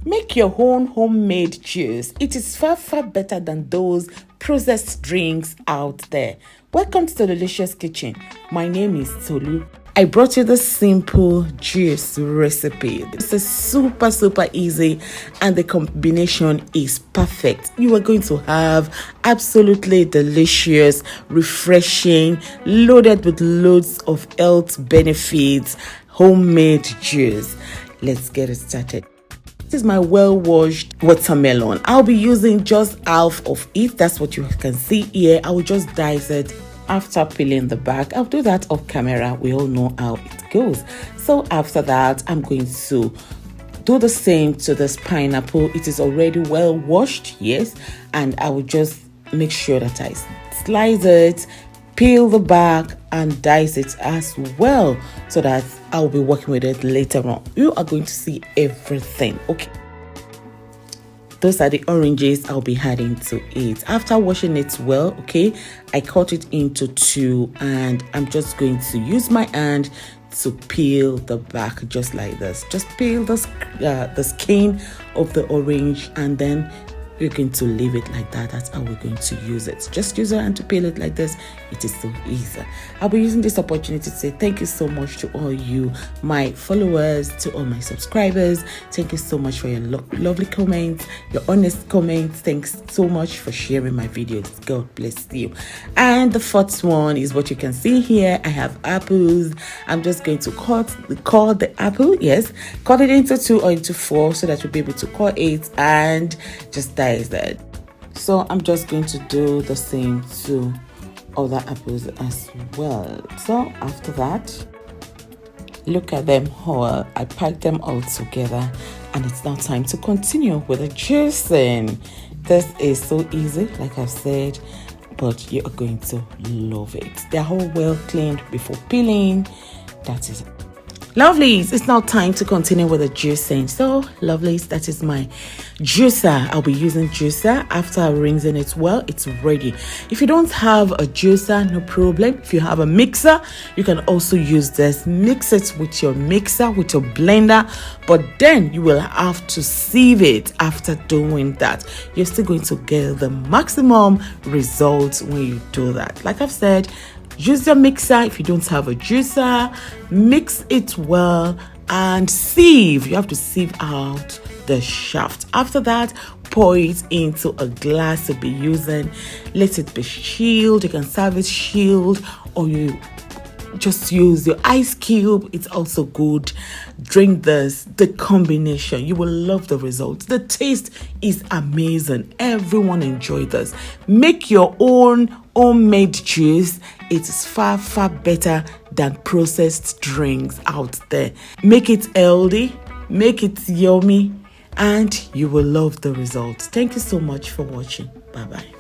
Make your own homemade juice. It is far, far better than those processed drinks out there. Welcome to the Delicious Kitchen. My name is Tolu. I brought you the simple juice recipe. This is super, super easy and the combination is perfect. You are going to have absolutely delicious, refreshing, loaded with loads of health benefits, homemade juice. Let's get it started. This is my well-washed watermelon. I'll be using just half of it. That's what you can see here. I will just dice it after peeling the back. I'll do that off camera. We all know how it goes. So after that, I'm going to do the same to this pineapple. It is already well washed, yes, and I will just make sure that I slice it, peel the back and dice it as well, so that I'll be working with it later on. You are going to see everything. Okay, those are the oranges I'll be adding to it. After washing it well, okay, I cut it into two and I'm just going to use my hand to peel the back just like this. Just peel the skin of the orange and then we're going to leave it like that. That's how we're going to use it. Just use your hand to peel it like this. It is so easy. I'll be using this opportunity to say thank you so much to all you, my followers, to all my subscribers. Thank you so much for your lovely comments, your honest comments. Thanks so much for sharing my videos. God bless you. And the fourth one is what you can see here. I have apples. I'm just going to cut the apple. Yes, cut it into 2 or into 4 so that you'll be able to cut it and just dice that. So I'm just going to do the same to other apples as well. So after that, look at them all. I packed them all together and it's now time to continue with the juicing. This is so easy, like I've said, but you are going to love it. They're all well cleaned before peeling. That is it. Lovelies, it's now time to continue with the juicing. So, lovelies, that is my juicer. I'll be using juicer. After rinsing it well, it's ready. If you don't have a juicer, no problem. If you have a mixer, you can also use this. Mix it with your mixer, with your blender, but then you will have to sieve it after doing that. You're still going to get the maximum results when you do that. Like I've said, use your mixer. If you don't have a juicer, mix it well and sieve. You have to sieve out the shaft. After that, pour it into a glass to be using. Let it be chilled. You can serve it chilled or you just use your ice cube. It's also good. Drink this. The combination, you will love the results. The taste is amazing. Everyone enjoy this. Make your own homemade juice. It is far, far better than processed drinks out there. Make it healthy, make it yummy, and you will love the results. Thank you so much for watching. Bye bye.